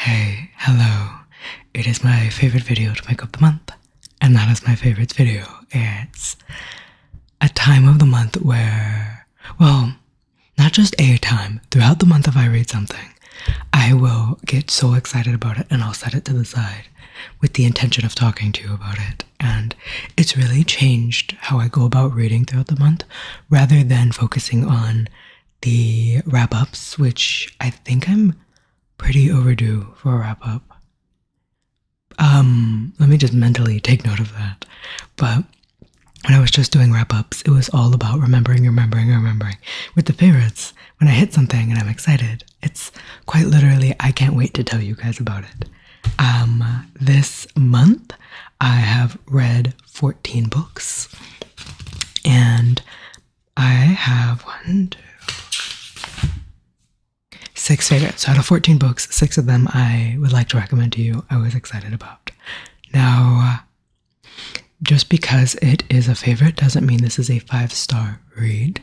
Hey, hello. It is my favorite video to make up the month, and that is my favorite video. It's a time of the month where, well, not just a time, throughout the month if I read something, I will get so excited about it and I'll set it to the side with the intention of talking to you about it. And it's really changed how I go about reading throughout the month, rather than focusing on the wrap-ups, which I think I'm pretty overdue for a wrap-up. Let me just mentally take note of that. But when I was just doing wrap-ups, it was all about remembering. With the favorites, when I hit something and I'm excited, it's quite literally, I can't wait to tell you guys about it. This month, I have read 14 books, and I have 6 favorites. So out of 14 books, 6 of them I would like to recommend to you, I was excited about. Now, just because it is a favorite doesn't mean this is a 5-star read.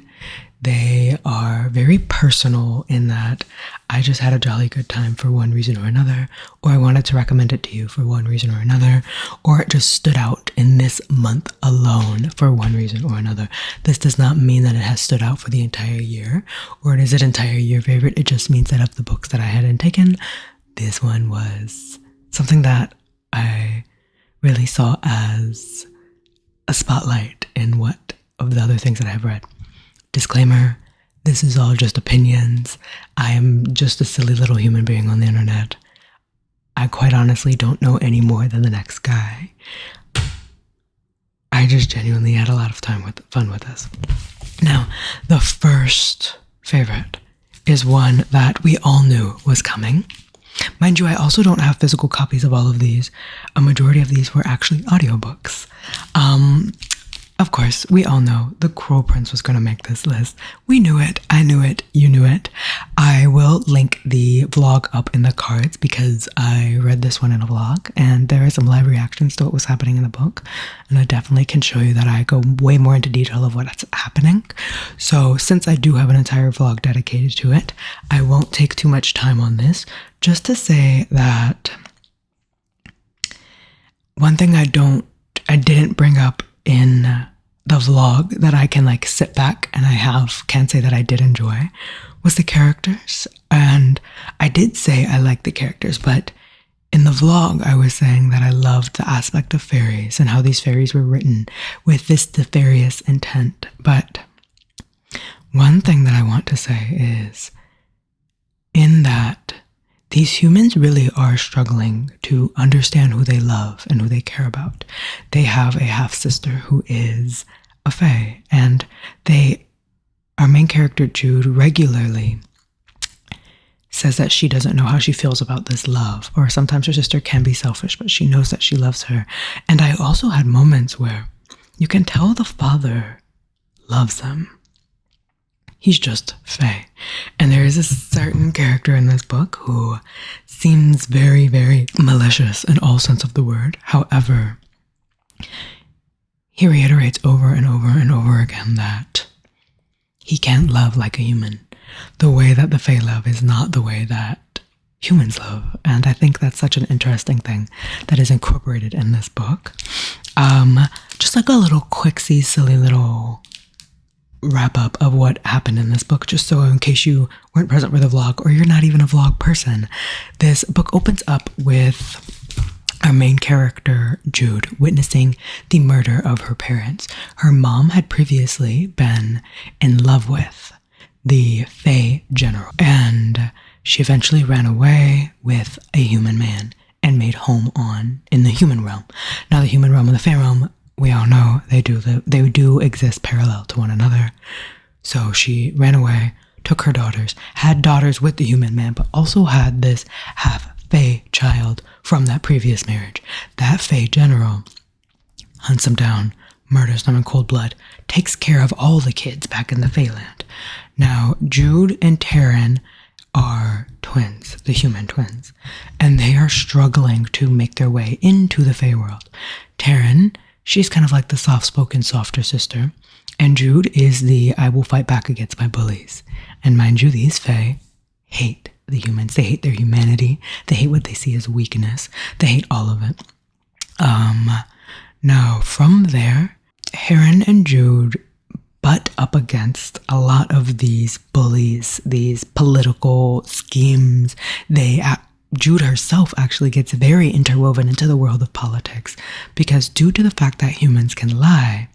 They are very personal in that I just had a jolly good time for one reason or another, or I wanted to recommend it to you for one reason or another, or it just stood out in this month alone for one reason or another. This does not mean that it has stood out for the entire year, or it is an entire year favorite. It just means that of the books that I hadn't taken, this one was something that I really saw as a spotlight in what of the other things that I've read. Disclaimer, this is all just opinions. I am just a silly little human being on the internet. I quite honestly don't know any more than the next guy. I just genuinely had a lot of fun with this. Now, the first favorite is one that we all knew was coming. Mind you, I also don't have physical copies of all of these. A majority of these were actually audiobooks. Of course, we all know the Cruel Prince was going to make this list. We knew it. I knew it. You knew it. I will link the vlog up in the cards because I read this one in a vlog and there are some live reactions to what was happening in the book. And I definitely can show you that I go way more into detail of what's happening. So since I do have an entire vlog dedicated to it, I won't take too much time on this. Just to say that one thing I didn't bring up in the vlog that I can sit back and can say that I did enjoy was the characters. And I did say I liked the characters, but in the vlog I was saying that I loved the aspect of fairies and how these fairies were written with this nefarious intent. But one thing that I want to say is in that these humans really are struggling to understand who they love and who they care about. They have a half-sister who is a fae, and our main character, Jude, regularly says that she doesn't know how she feels about this love, or sometimes her sister can be selfish, but she knows that she loves her. And I also had moments where you can tell the father loves them. He's just fae. And there is a certain character in this book who seems very, very malicious in all sense of the word. However, he reiterates over and over and over again that he can't love like a human. The way that the fae love is not the way that humans love. And I think that's such an interesting thing that is incorporated in this book. Just like a little quicksy, silly little wrap up of what happened in this book, just so in case you weren't present for the vlog or you're not even a vlog person. This book opens up with our main character, Jude, witnessing the murder of her parents. Her mom had previously been in love with the Fae General, and she eventually ran away with a human man and made home in the human realm. Now, the human realm and the Fae realm, we all know they do exist parallel to one another. So she ran away, took her daughters, had daughters with the human man, but also had this half-fae child from that previous marriage. That Fae General hunts them down, murders them in cold blood, takes care of all the kids back in the Fae land. Now, Jude and Taryn are twins, the human twins, and they are struggling to make their way into the Fae world. Taryn, she's kind of like the soft-spoken, softer sister, and Jude is the I will fight back against my bullies. And mind you, these Fae hate the humans. They hate their humanity. They hate what they see as weakness. They hate all of it. Now, from there, Heron and Jude butt up against a lot of these bullies, these political schemes. Jude herself actually gets very interwoven into the world of politics because due to the fact that humans can lie,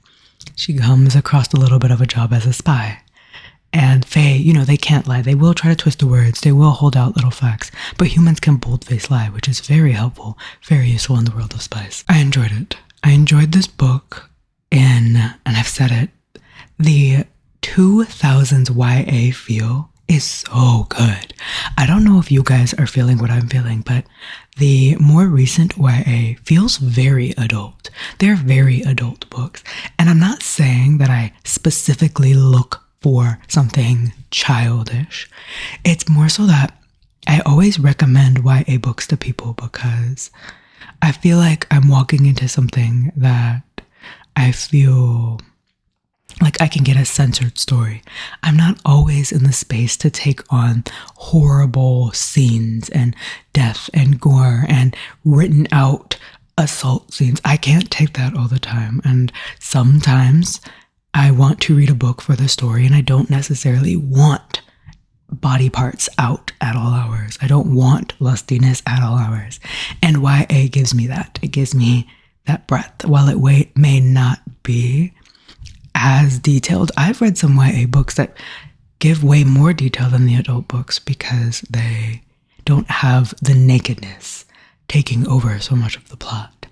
she comes across a little bit of a job as a spy. And Fae, they can't lie. They will try to twist the words. They will hold out little facts. But humans can bold-face lie, which is very helpful, very useful in the world of spies. I enjoyed it. I enjoyed this book and I've said it, the 2000s YA feel is so good. I don't know if you guys are feeling what I'm feeling, but the more recent YA feels very adult. They're very adult books. And I'm not saying that I specifically look for something childish. It's more so that I always recommend YA books to people because I feel like I'm walking into something that I feel like I can get a censored story. I'm not always in the space to take on horrible scenes and death and gore and written out assault scenes. I can't take that all the time. And sometimes I want to read a book for the story and I don't necessarily want body parts out at all hours. I don't want lustiness at all hours. And YA gives me that. It gives me that breadth. While it may not be as detailed, I've read some YA books that give way more detail than the adult books because they don't have the nakedness taking over so much of the plot.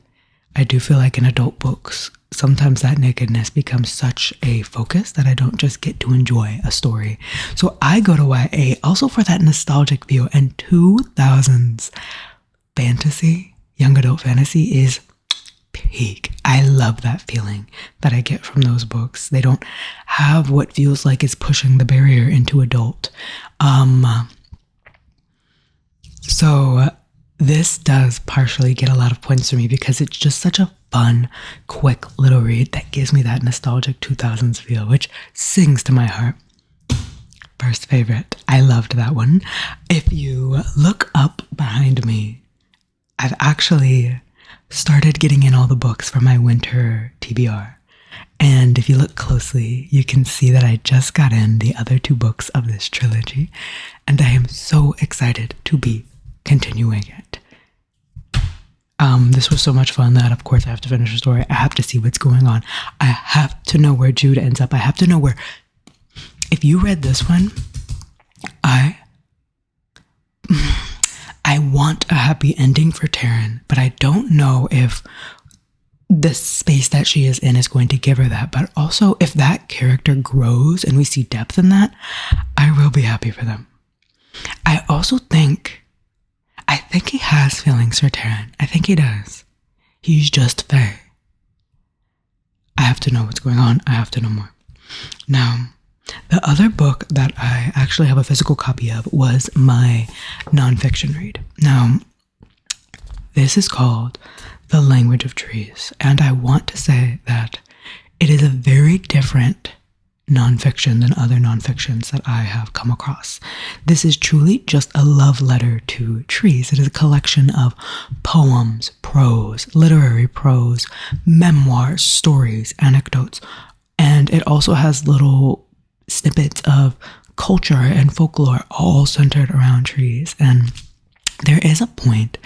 I do feel like in adult books, sometimes that nakedness becomes such a focus that I don't just get to enjoy a story. So I go to YA also for that nostalgic feel, and 2000s fantasy, young adult fantasy is peak. I love that feeling that I get from those books. They don't have what feels like is pushing the barrier into adult. So this does partially get a lot of points for me because it's just such a fun, quick little read that gives me that nostalgic 2000s feel, which sings to my heart. First favorite. I loved that one. If you look up behind me, I've actually started getting in all the books for my winter TBR. And if you look closely, you can see that I just got in the other 2 books of this trilogy. And I am so excited to be continuing it. This was so much fun that, of course, I have to finish the story. I have to see what's going on. I have to know where Jude ends up. I have to know where... If you read this one, I want a happy ending for Taryn, but I don't know if the space that she is in is going to give her that. But also, if that character grows and we see depth in that, I will be happy for them. I also think he has feelings for Taryn. I think he does. He's just Fae. I have to know what's going on. I have to know more. Now, the other book that I actually have a physical copy of was my nonfiction read. Now, this is called The Language of Trees, and I want to say that it is a very different nonfiction than other nonfictions that I have come across. This is truly just a love letter to trees. It is a collection of poems, prose, literary prose, memoirs, stories, anecdotes, and it also has little snippets of culture and folklore all centered around trees. And there is a point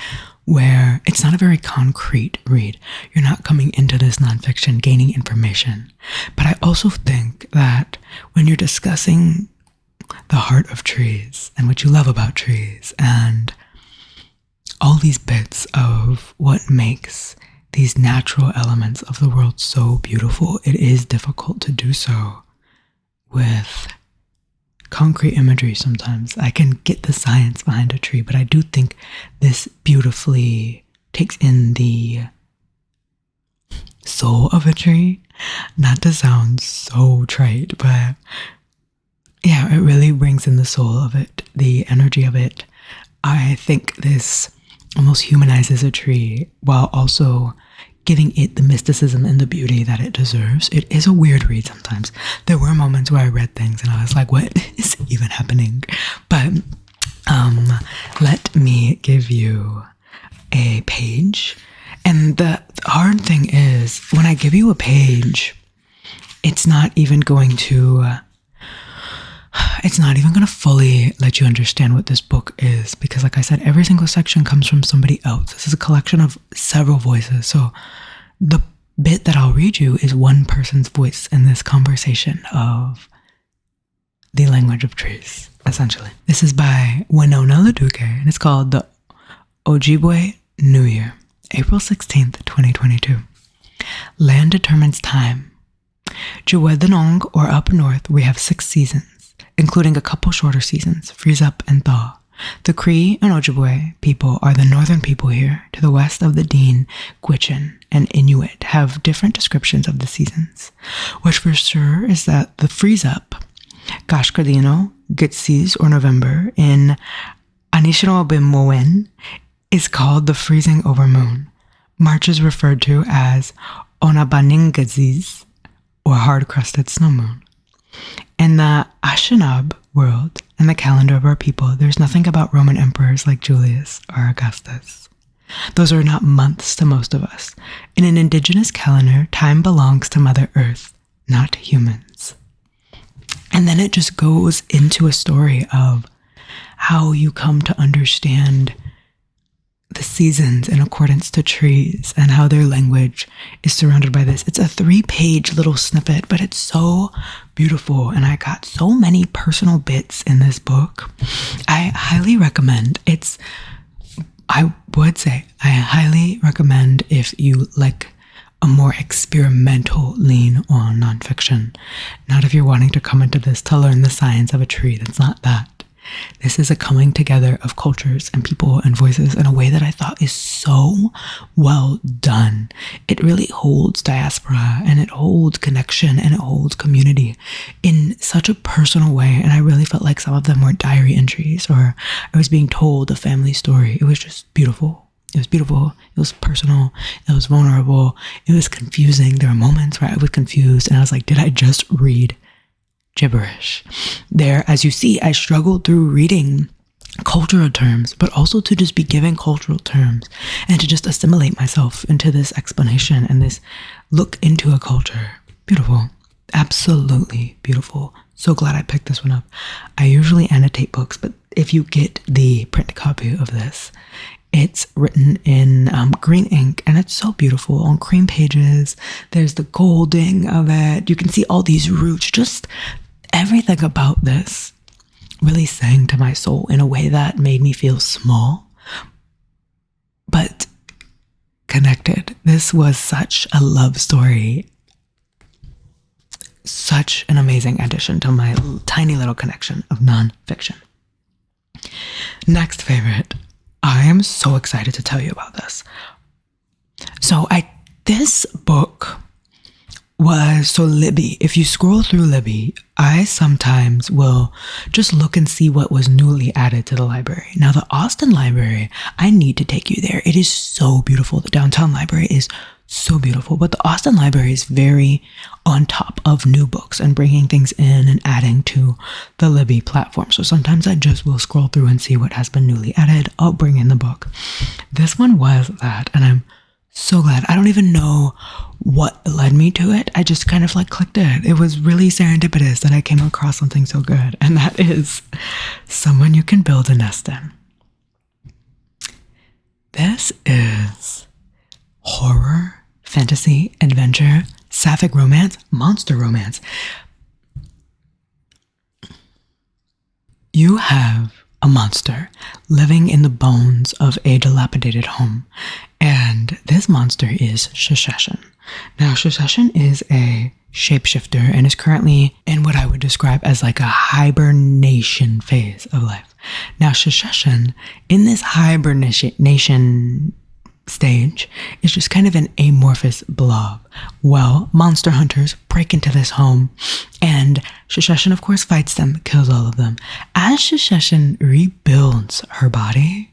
where it's not a very concrete read. You're not coming into this nonfiction gaining information. But I also think that when you're discussing the heart of trees and what you love about trees and all these bits of what makes these natural elements of the world so beautiful, it is difficult to do so with concrete imagery sometimes. I can get the science behind a tree, but I do think this beautifully takes in the soul of a tree. Not to sound so trite, but yeah, it really brings in the soul of it, the energy of it. I think this almost humanizes a tree while also giving it the mysticism and the beauty that it deserves. It is a weird read sometimes. There were moments where I read things and I was like, what is even happening? But Let me give you a page. And the hard thing is, when I give you a page, it's not even going to fully let you understand what this book is, because like I said, every single section comes from somebody else. This is a collection of several voices. So the bit that I'll read you is one person's voice in this conversation of the language of trees, essentially. This is by Winona LaDuke, and it's called The Ojibwe New Year, April 16th, 2022. Land determines time. Juwedanong, or up north, we have 6 seasons, including a couple shorter seasons, freeze up and thaw. The Cree and Ojibwe people are the northern people here. To the west of the Dean, Gwich'in, and Inuit have different descriptions of the seasons. Which for sure is that the freeze up, Gashkadino, Gitsis, or November, in Anishinaabe is called the freezing over moon. March is referred to as Onabaningazis, or hard-crusted snow moon. In the Ashinab world, in the calendar of our people, there's nothing about Roman emperors like Julius or Augustus. Those are not months to most of us. In an indigenous calendar, time belongs to Mother Earth, not humans. And then it just goes into a story of how you come to understand the seasons in accordance to trees and how their language is surrounded by this. It's a 3-page little snippet, but it's so beautiful. And I got so many personal bits in this book. I highly recommend I highly recommend if you like a more experimental lean on nonfiction. Not if you're wanting to come into this to learn the science of a tree. That's not that. This is a coming together of cultures and people and voices in a way that I thought is so well done. It really holds diaspora, and it holds connection, and it holds community in such a personal way. And I really felt like some of them were diary entries, or I was being told a family story. It was just beautiful. It was beautiful. It was personal. It was vulnerable. It was confusing. There were moments where I was confused and I was like, did I just read gibberish? There, as you see, I struggled through reading cultural terms, but also to just be given cultural terms and to just assimilate myself into this explanation and this look into a culture. Beautiful. Absolutely beautiful. So glad I picked this one up. I usually annotate books, but if you get the print copy of this, it's written in green ink, and it's so beautiful on cream pages. There's the golding of it. You can see all these roots. Just everything about this really sang to my soul in a way that made me feel small, but connected. This was such a love story. Such an amazing addition to my tiny little collection of nonfiction. Next favorite. I am so excited to tell you about this. This book was, Libby, if you scroll through Libby, I sometimes will just look and see what was newly added to the library. Now, the Austin Library, I need to take you there. It is so beautiful. The downtown library is so beautiful, but the Austin Library is very on top of new books and bringing things in and adding to the Libby platform. So sometimes I just will scroll through and see what has been newly added. I'll bring in the book. This one was that, and I'm so glad. I don't even know what led me to it. I just kind of clicked it. It was really serendipitous that I came across something so good, and that is Someone You Can Build a Nest In. This is horror, fantasy, adventure, sapphic romance, monster romance. You have a monster living in the bones of a dilapidated home, and this monster is Shisheshan. Now, Shisheshan is a shapeshifter and is currently in what I would describe as a hibernation phase of life. Now, Shisheshan, in this hibernation stage, is just kind of an amorphous blob. Well, monster hunters break into this home, and Shisheshan, of course, fights them, kills all of them. As Shisheshan rebuilds her body,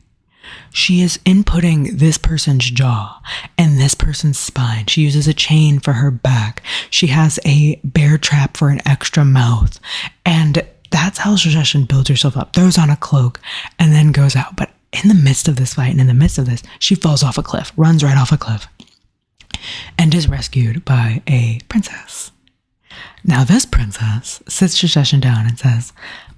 she is inputting this person's jaw and this person's spine. She uses a chain for her back. She has a bear trap for an extra mouth. And that's how Sheshin builds herself up, throws on a cloak, and then goes out. But in the midst of this fight and in the midst of this, she falls off a cliff, runs right off a cliff, and is rescued by a princess. Now this princess sits Sheshin down and says,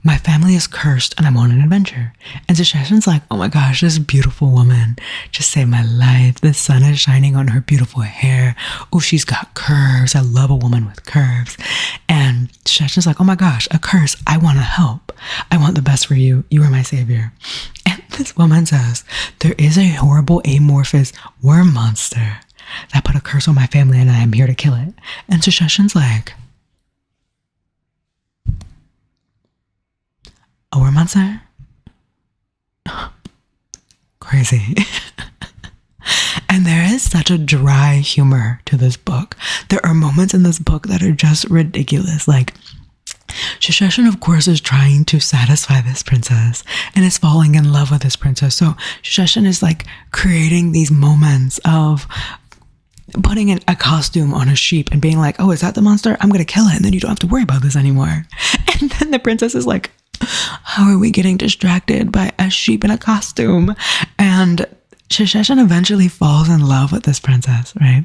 my family is cursed and I'm on an adventure. And Sheshin's like, oh my gosh, this beautiful woman just saved my life. The sun is shining on her beautiful hair. Oh, she's got curves. I love a woman with curves. And Sheshin's like, oh my gosh, a curse. I want to help. I want the best for you. You are my savior. And this woman says, there is a horrible amorphous worm monster that put a curse on my family and I am here to kill it. And Sheshin's like, a worm monster? Crazy. And there is such a dry humor to this book. There are moments in this book that are just ridiculous. Like, Sheshin, of course, is trying to satisfy this princess and is falling in love with this princess. So Sheshin is like creating these moments of putting a costume on a sheep and being like, oh, is that the monster? I'm going to kill it and then you don't have to worry about this anymore. And then the princess is like, how are we getting distracted by a sheep in a costume? And Sheshin eventually falls in love with this princess, right?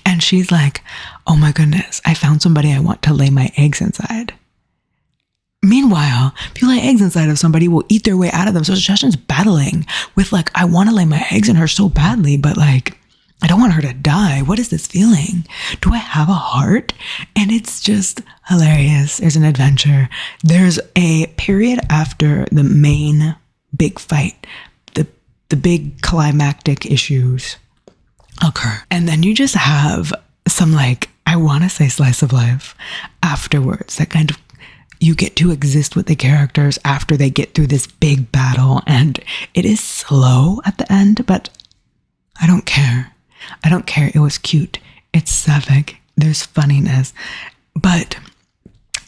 And she's like, oh my goodness, I found somebody I want to lay my eggs inside. Meanwhile, if you lay eggs inside of somebody, will eat their way out of them. So Sheshin's battling with like, I want to lay my eggs in her so badly, but like, I don't want her to die. What is this feeling? Do I have a heart? And it's just hilarious. There's an adventure. There's a period after the main big fight, the big climactic issues occur. And then you just have some like, I want to say slice of life afterwards, that kind of, you get to exist with the characters after they get through this big battle. And it is slow at the end, but I don't care. I don't care. It was cute. It's sapphic. There's funniness. But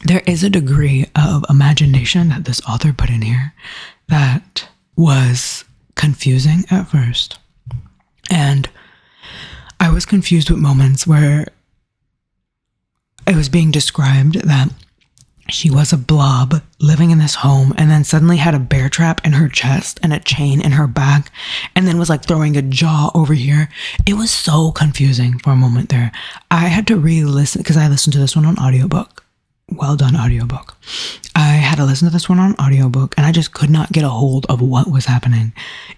there is a degree of imagination that this author put in here that was confusing at first. And I was confused with moments where it was being described that she was a blob living in this home and then suddenly had a bear trap in her chest and a chain in her back and then was like throwing a jaw over here. It was so confusing for a moment there. I had to re-listen because I listened to this one on audiobook. Well done, audiobook. I had to listen to this one on audiobook and I just could not get a hold of what was happening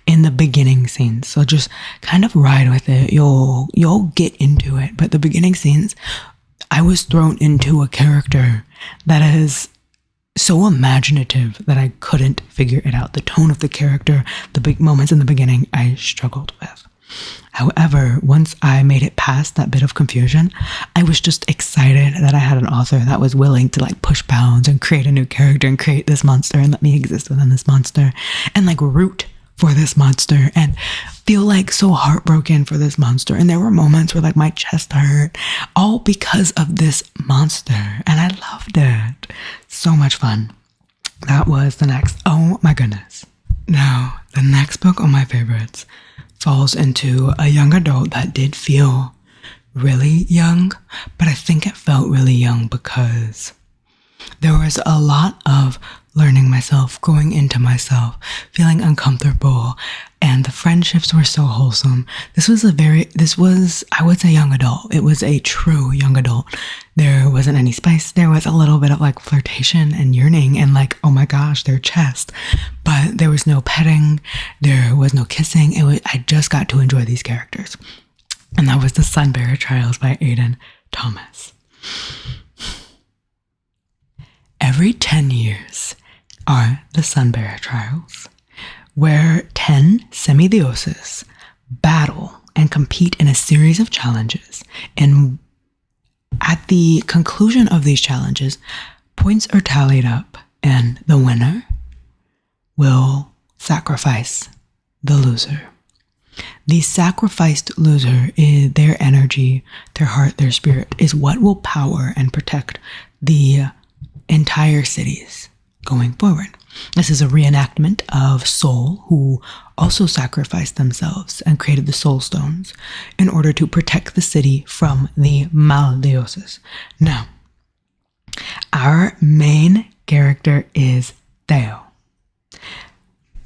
in the beginning scenes. So just kind of ride with it. You'll get into it. But the beginning scenes, I was thrown into a character that is so imaginative that I couldn't figure it out. The tone of the character, the big moments in the beginning, I struggled with. However, once I made it past that bit of confusion, I was just excited that I had an author that was willing to like push bounds and create a new character and create this monster and let me exist within this monster and like root for this monster and feel like so heartbroken for this monster. And there were moments where like my chest hurt, all because of this monster. And I loved it. So much fun. That was the next. Oh my goodness. Now, the next book on my favorites falls into a young adult that did feel really young, but I think it felt really young because there was a lot of learning myself, growing into myself, feeling uncomfortable, and the friendships were so wholesome. This was, I would say, young adult. It was a true young adult. There wasn't any spice. There was a little bit of like flirtation and yearning and like, oh my gosh, their chest. But there was no petting. There was no kissing. I just got to enjoy these characters. And that was the Sunbearer Trials by Aiden Thomas. Every 10 years are the Sunbearer Trials, where 10 semidioses battle and compete in a series of challenges. And at the conclusion of these challenges, points are tallied up, and the winner will sacrifice the loser. The sacrificed loser, is their energy, their heart, their spirit, is what will power and protect the entire cities going forward. This is a reenactment of Sol, who also sacrificed themselves and created the Soul Stones in order to protect the city from the Maldioses. Now, our main character is Theo.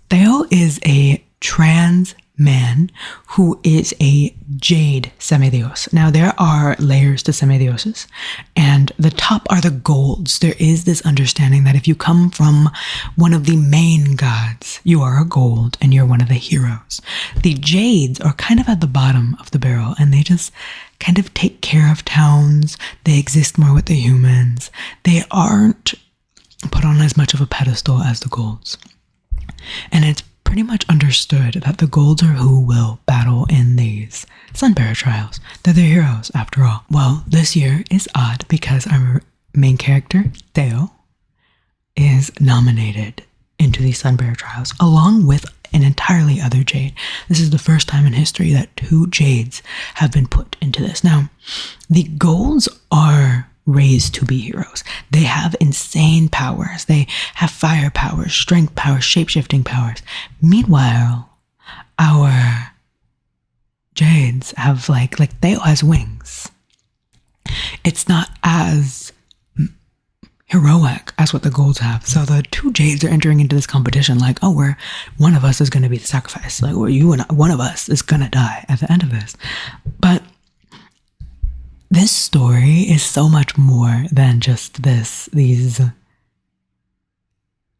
Theo is a trans man who is a jade semidios. Now, there are layers to semidioses, and the top are the golds. There is this understanding that if you come from one of the main gods, you are a gold and you're one of the heroes. The jades are kind of at the bottom of the barrel, and they just kind of take care of towns. They exist more with the humans. They aren't put on as much of a pedestal as the golds. And it's pretty much understood that the golds are who will battle in these Sunbearer trials. They're the heroes, after all. Well, this year is odd because our main character, Theo, is nominated into the Sunbearer trials, along with an entirely other jade. This is the first time in history that 2 jades have been put into this. Now, the golds are raised to be heroes. They have insane powers. They have fire powers, strength powers, shape-shifting powers. Meanwhile, our jades have like Theo has wings. It's not as heroic as what the golds have. So the 2 jades are entering into this competition like, oh, one of us is going to be the sacrifice. Like, one of us is going to die at the end of this. But this story is so much more than just these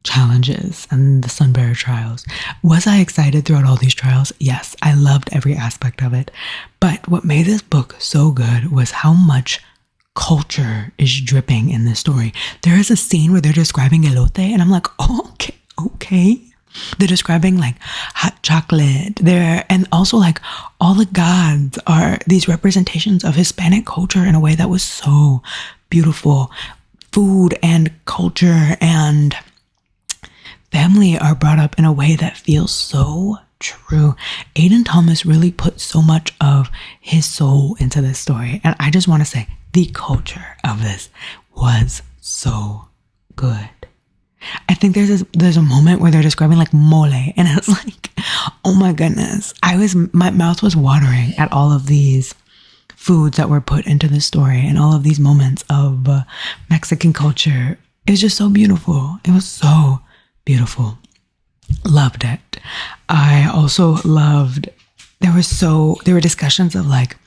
challenges and the Sunbearer trials. Was I excited throughout all these trials? Yes, I loved every aspect of it. But what made this book so good was how much culture is dripping in this story. There is a scene where they're describing elote, and I'm like, oh, okay. They're describing like hot chocolate there, and also like all the gods are these representations of Hispanic culture in a way that was so beautiful. Food and culture and family are brought up in a way that feels so true. Aiden Thomas really put so much of his soul into this story, and I just want to say the culture of this was so good. I think there's a moment where they're describing like mole, and it's like, oh my goodness, my mouth was watering at all of these foods that were put into this story and all of these moments of Mexican culture. It was just so beautiful. It was so beautiful. Loved it. I also loved, there were discussions of like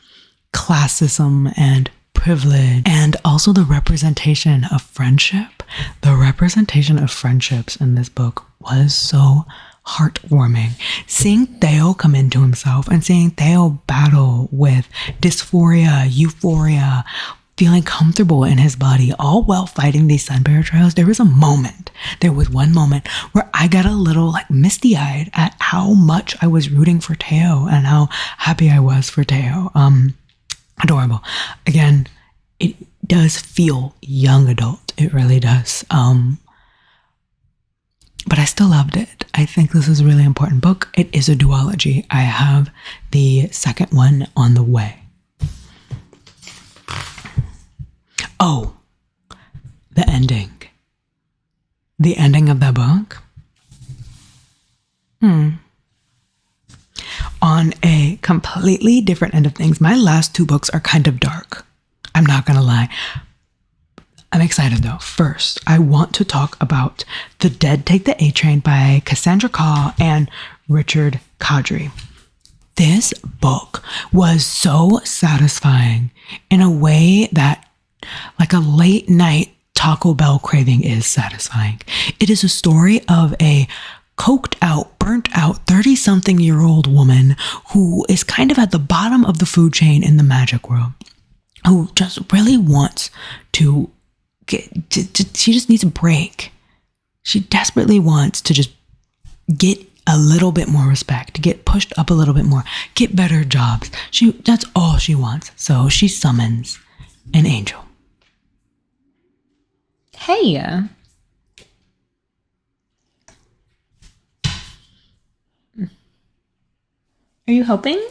classism and privilege, and also the representation of friendship. The representation of friendships in this book was so heartwarming. Seeing Theo come into himself and seeing Theo battle with dysphoria, euphoria, feeling comfortable in his body, all while fighting these Sunbearer trials. There was one moment where I got a little like misty-eyed at how much I was rooting for Theo and how happy I was for Theo. Adorable. Again, it does feel young adult. It really does. But I still loved it. I think this is a really important book. It is a duology. I have the second one on the way. Oh, the ending. The ending of that book. On a completely different end of things, my last 2 books are kind of dark. I'm not gonna lie. I'm excited though. First, I want to talk about The Dead Take the A Train by Cassandra Khaw and Richard Kadrey. This book was so satisfying in a way that like a late night Taco Bell craving is satisfying. It is a story of a coked out, burnt out 30-something-year-old woman who is kind of at the bottom of the food chain in the magic world, who just really wants to she just needs a break. She desperately wants to just get a little bit more respect, get pushed up a little bit more, get better jobs. That's all she wants. So she summons an angel. Hey. Are you helping?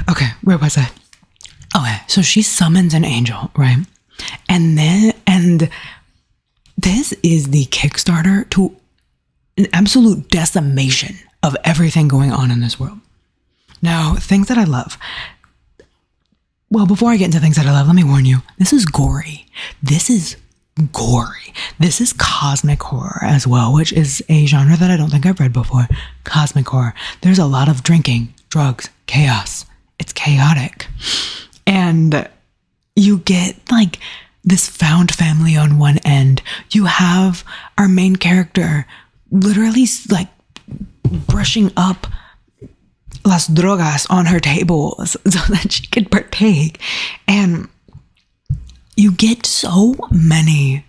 Okay, where was I? Okay, so she summons an angel, right? And this is the Kickstarter to an absolute decimation of everything going on in this world. Now, things that I love. Well, before I get into things that I love, let me warn you, this is gory. This is gory. This is cosmic horror as well, which is a genre that I don't think I've read before. Cosmic horror. There's a lot of drinking, drugs, chaos. It's chaotic. And you get like this found family on one end. You have our main character literally like brushing up las drogas on her table so that she could partake. And you get so many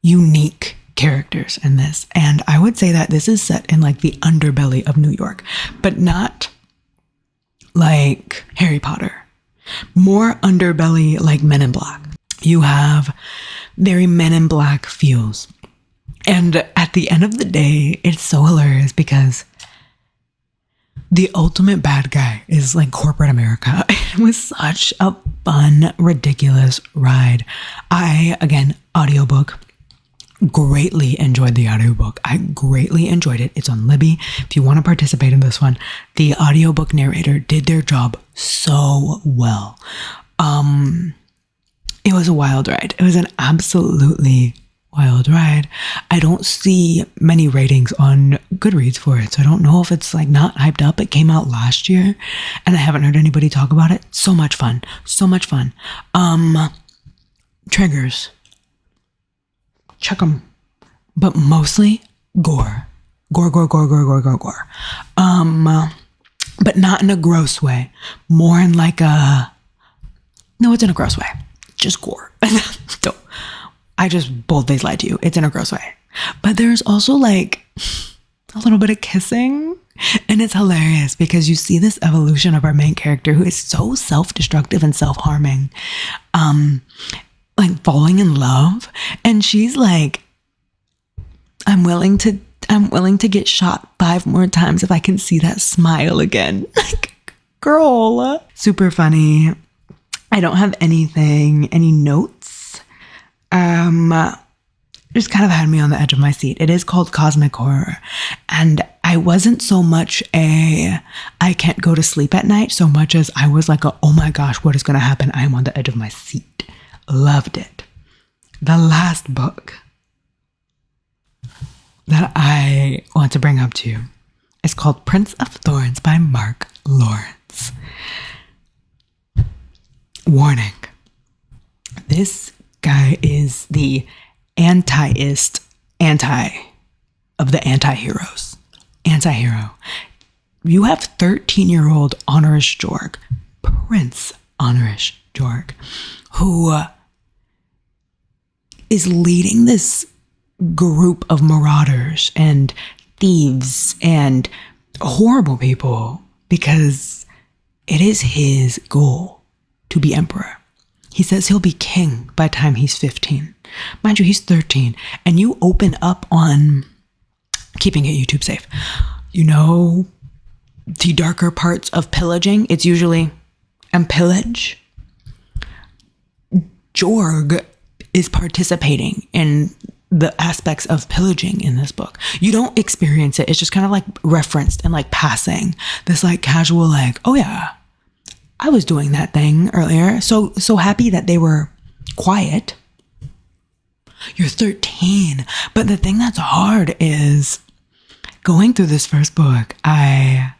unique characters in this. And I would say that this is set in like the underbelly of New York, but not like Harry Potter. More underbelly like Men in Black. You have very Men in Black feels. And at the end of the day, it's so hilarious because the ultimate bad guy is like corporate America. It was such a fun, ridiculous ride. Again, audiobook. Greatly enjoyed the audiobook. I greatly enjoyed it. It's on Libby. If you want to participate in this one, the audiobook narrator did their job so well. It was a wild ride. It was an absolutely wild ride. I don't see many ratings on Goodreads for it, so I don't know if it's like not hyped up. It came out last year and I haven't heard anybody talk about it. So much fun. So much fun. Triggers. Check them. But mostly gore. Gore. But not in a gross way. More in like no, it's in a gross way. Just gore. I just boldly lied to you. It's in a gross way. But there's also like a little bit of kissing. And it's hilarious because you see this evolution of our main character who is so self-destructive and self-harming. Like falling in love. And she's like, I'm willing to get shot 5 more times if I can see that smile again. Like, girl. Super funny. I don't have any notes. Just kind of had me on the edge of my seat. It is called Cosmic Horror. And I wasn't so much I can't go to sleep at night so much as I was like, oh my gosh, what is going to happen? I am on the edge of my seat. Loved it. The last book that I want to bring up to you is called Prince of Thorns by Mark Lawrence. Warning. This guy is the anti-ist of the anti-heroes. Anti-hero. You have 13-year-old Honorish Jorg, Prince Honorish Jorg, who is leading this group of marauders and thieves and horrible people because it is his goal to be emperor. He says he'll be king by the time he's 15. Mind you, he's 13. And you open up on keeping it YouTube safe. You know, the darker parts of pillaging, it's usually pillage. Jorg is participating in the aspects of pillaging in this book. You don't experience it. It's just kind of like referenced and like passing. This like casual like, oh yeah, I was doing that thing earlier. So happy that they were quiet. You're 13. But the thing that's hard is going through this first book, I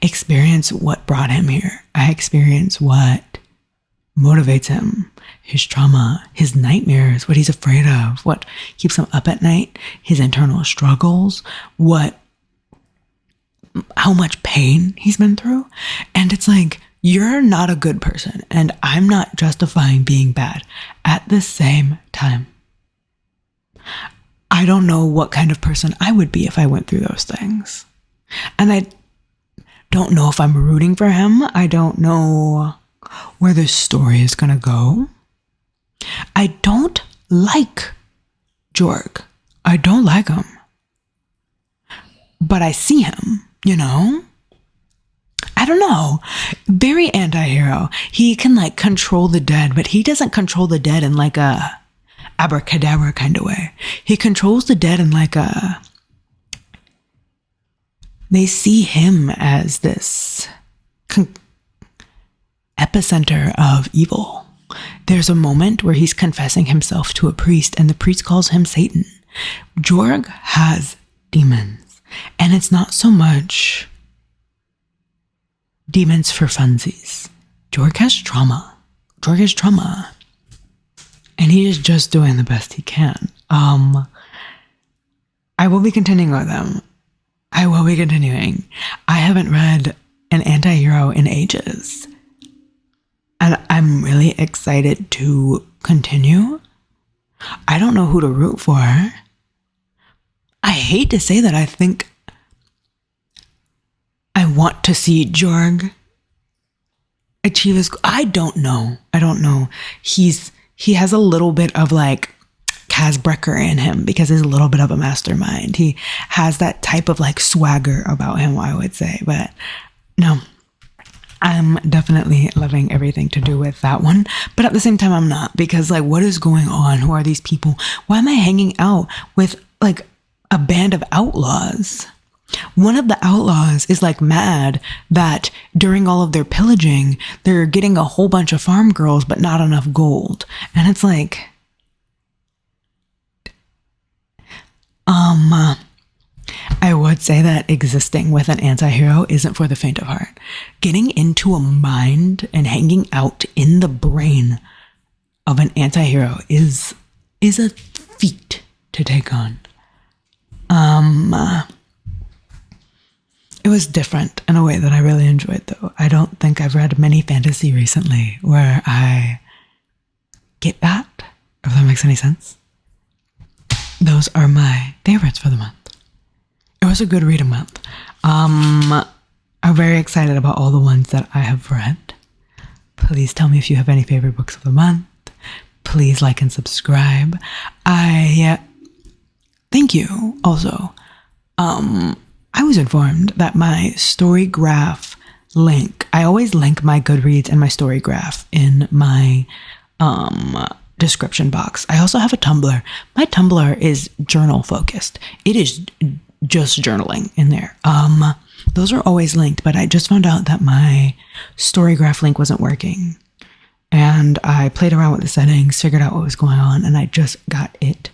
experience what brought him here. I experience what motivates him, his trauma, his nightmares, what he's afraid of, what keeps him up at night, his internal struggles, how much pain he's been through. And it's like, you're not a good person, and I'm not justifying being bad. At the same time, I don't know what kind of person I would be if I went through those things. And I don't know if I'm rooting for him. I don't know where this story is going to go. I don't like Jorg. I don't like him. But I see him, you know? I don't know. Very anti-hero. He can like control the dead, but he doesn't control the dead in like a abracadabra kind of way. He controls the dead in like a they see him as this epicenter of evil. There's a moment where he's confessing himself to a priest, and the priest calls him Satan. Jorg has demons, and it's not so much demons for funsies. Jorg has trauma. Jorg has trauma, and he is just doing the best he can. I will be continuing with them. I will be continuing. I haven't read an anti-hero in ages, and I'm really excited to continue. I don't know who to root for. I hate to say that. I think I want to see Jorg achieve his... I don't know. He has a little bit of like Casbrecker in him because he's a little bit of a mastermind. He has that type of like swagger about him, I would say. But no, I'm definitely loving everything to do with that one. But at the same time, I'm not, because like, what is going on? Who are these people? Why am I hanging out with like a band of outlaws? One of the outlaws is like mad that during all of their pillaging, they're getting a whole bunch of farm girls, but not enough gold. And it's like, I would say that existing with an anti-hero isn't for the faint of heart. Getting into a mind and hanging out in the brain of an anti-hero is a feat to take on. It was different in a way that I really enjoyed, though. I don't think I've read many fantasy recently where I get that, if that makes any sense. Those are my favorites for the month. It was a good reading month. I'm very excited about all the ones that I have read. Please tell me if you have any favorite books of the month. Please like and subscribe. I thank you also. I was informed that my Storygraph link, I always link my Goodreads and my Storygraph in my description box. I also have a Tumblr. My Tumblr is journal focused. It is just journaling in there. Those are always linked, but I just found out that my Storygraph link wasn't working. And I played around with the settings, figured out what was going on, and I just got it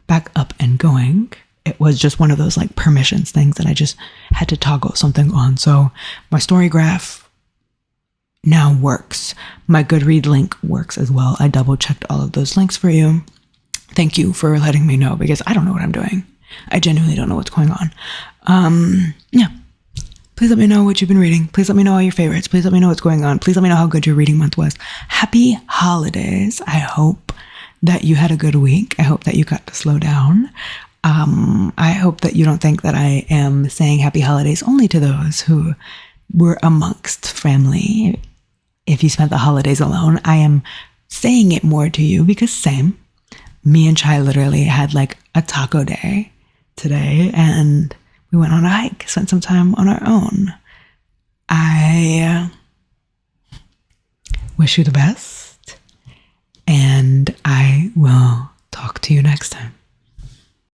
back up and going. It was just one of those like permissions things, and I just had to toggle something on. So my Storygraph now works. My Goodread link works as well. I double checked all of those links for you. Thank you for letting me know, because I don't know what I'm doing. I genuinely don't know what's going on. Yeah. Please let me know what you've been reading. Please let me know all your favorites. Please let me know what's going on. Please let me know how good your reading month was. Happy holidays. I hope that you had a good week. I hope that you got to slow down. I hope that you don't think that I am saying happy holidays only to those who were amongst family. If you spent the holidays alone, I am saying it more to you because same. Me and Tchai literally had like a taco day today, and we went on a hike, spent some time on our own. I wish you the best, and I will talk to you next time.